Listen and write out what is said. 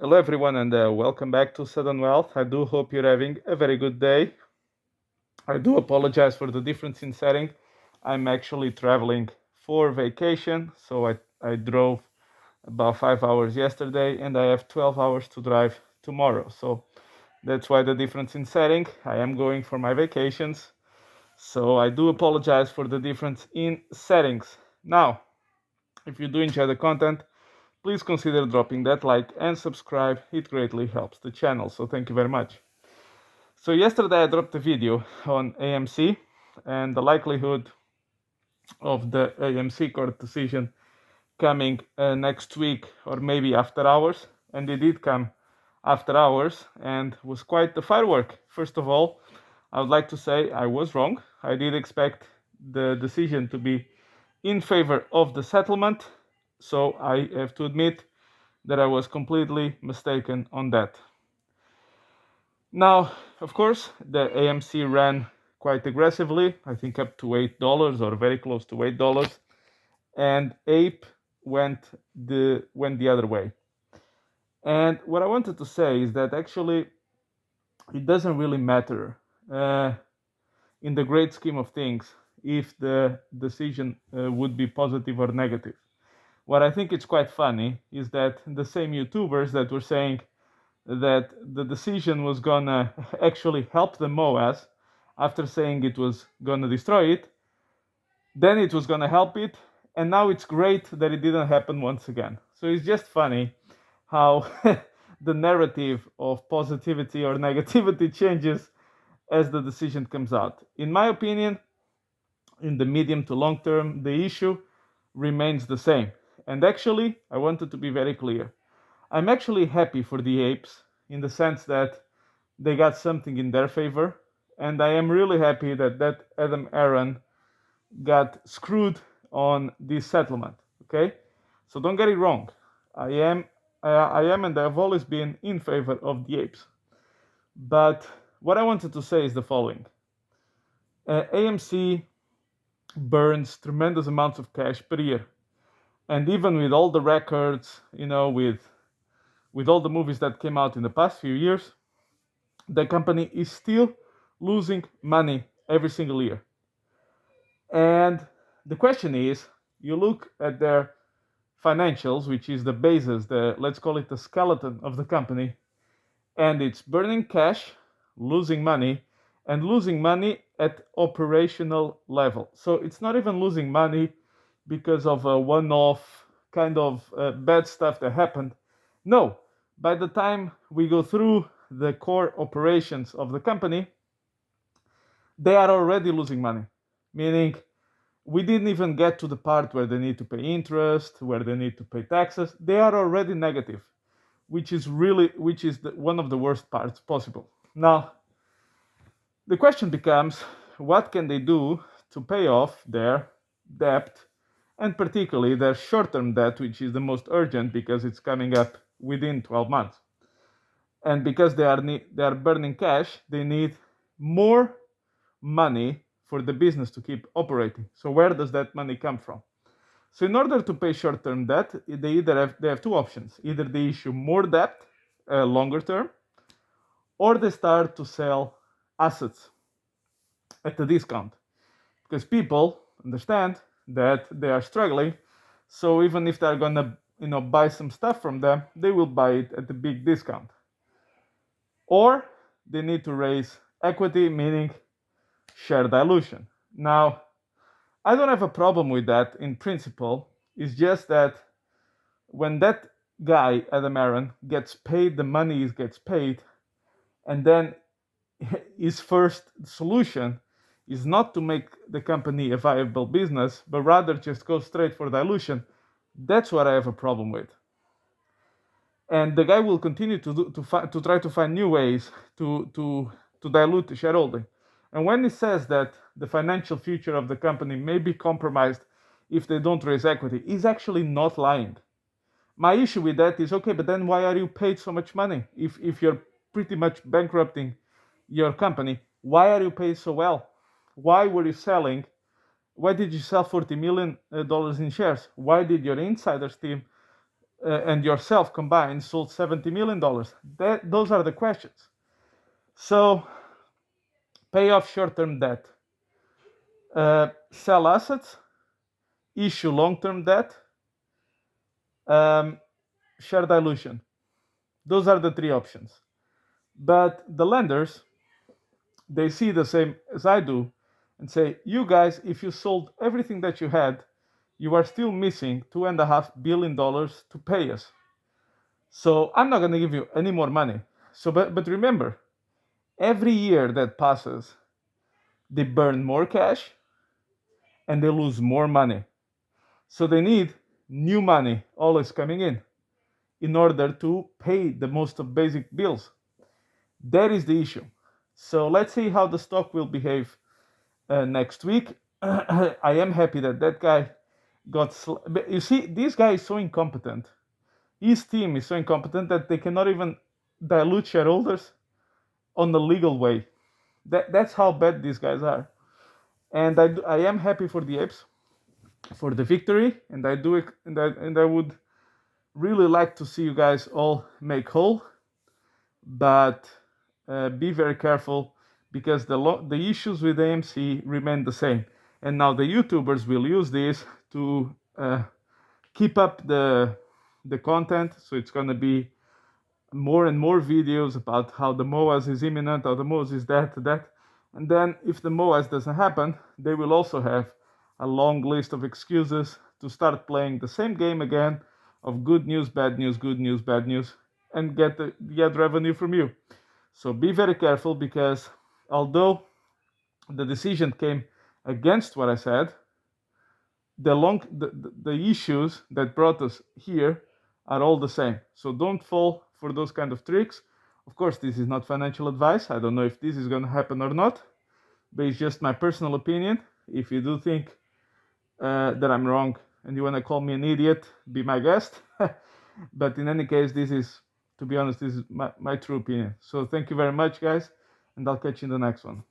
Hello, everyone, and welcome back to Sudden Wealth. I do hope you're having a very good day. I do apologize for the difference in setting. I'm actually traveling for vacation, so I drove about 5 hours yesterday, and I have 12 hours to drive tomorrow. So that's why the difference in setting. I am going for my vacations, so I do apologize for the difference in settings. Now, if you do enjoy the content, please consider dropping that like and subscribe. It greatly helps the channel, so thank you very much. So yesterday I dropped a video on AMC and the likelihood of the AMC court decision coming next week or maybe after hours, and it did come after hours and was quite the firework. First of all, I would like to say I was wrong. I did expect the decision to be in favor of the settlement, so I have to admit that I was completely mistaken on that. Now, of course, the AMC ran quite aggressively, I think up to $8 or very close to $8, and Ape went the other way. And what I wanted to say is that actually it doesn't really matter in the great scheme of things if the decision would be positive or negative. What I think is quite funny is that the same YouTubers that were saying that the decision was gonna actually help the MOAS after saying it was gonna destroy it, then it was gonna help it, and now it's great that it didn't happen once again. So it's just funny how the narrative of positivity or negativity changes as the decision comes out. In my opinion, in the medium to long term, the issue remains the same. And actually, I wanted to be very clear. I'm actually happy for the Apes in the sense that they got something in their favor, and I am really happy that Adam Aaron got screwed on this settlement. Okay, so don't get it wrong. I am, and I've always been in favor of the Apes. But what I wanted to say is the following: AMC burns tremendous amounts of cash per year, and even with all the records, with all the movies that came out in the past few years, the company is still losing money every single year. And the question is, you look at their financials, which is the basis, let's call it the skeleton of the company, and it's burning cash, losing money, and losing money at operational level. So it's not even losing money because of a one-off kind of bad stuff that happened. No, by the time we go through the core operations of the company, they are already losing money. Meaning, we didn't even get to the part where they need to pay interest, where they need to pay taxes. They are already negative, which is one of the worst parts possible. Now, the question becomes, what can they do to pay off their debt, and particularly their short-term debt, which is the most urgent because it's coming up within 12 months. And because they are burning cash, they need more money for the business to keep operating. So where does that money come from? So in order to pay short-term debt, they have two options. Either they issue more debt longer term, or they start to sell assets at a discount, because people understand that they are struggling. So even if they're gonna buy some stuff from them, they will buy it at a big discount. Or they need to raise equity, meaning share dilution. Now, I don't have a problem with that in principle. It's just that when that guy, Adam Aaron, gets paid the money he gets paid, and then his first solution is not to make the company a viable business, but rather just go straight for dilution, that's what I have a problem with. And the guy will continue to try to find new ways to dilute the shareholding. And when he says that the financial future of the company may be compromised if they don't raise equity, he's actually not lying. My issue with that is, okay, but then why are you paid so much money? If you're pretty much bankrupting your company, why are you paid so well? Why were you selling? Why did you sell $40 million in shares? Why did your insiders team and yourself combined sold $70 million? Those are the questions. So pay off short-term debt, sell assets, issue long-term debt, share dilution. Those are the three options. But the lenders, they see the same as I do and say, you guys, if you sold everything that you had, you are still missing $2.5 billion to pay us. So I'm not going to give you any more money. So, but remember, every year that passes, they burn more cash and they lose more money. So they need new money always coming in order to pay the most of basic bills. That is the issue. So let's see how the stock will behave next week. I am happy that guy got. But you see, this guy is so incompetent. His team is so incompetent that they cannot even dilute shareholders on the legal way. That's how bad these guys are. And I am happy for the Apes, for the victory, and I do it, and I would really like to see you guys all make whole, but be very careful because the issues with AMC remain the same, and now the YouTubers will use this to keep up the content. So it's going to be more and more videos about how the MOAS is imminent, how the MOAS is that. And then if the MOAS doesn't happen, they will also have a long list of excuses to start playing the same game again of good news, bad news, good news, bad news, and get revenue from you. So be very careful, because although the decision came against what I said, the issues that brought us here are all the same. So don't fall for those kind of tricks. Of course, this is not financial advice. I don't know if this is going to happen or not, but it's just my personal opinion. If you do think that I'm wrong and you want to call me an idiot, be my guest. But in any case, this is, to be honest, this is my true opinion. So thank you very much, guys, and I'll catch you in the next one.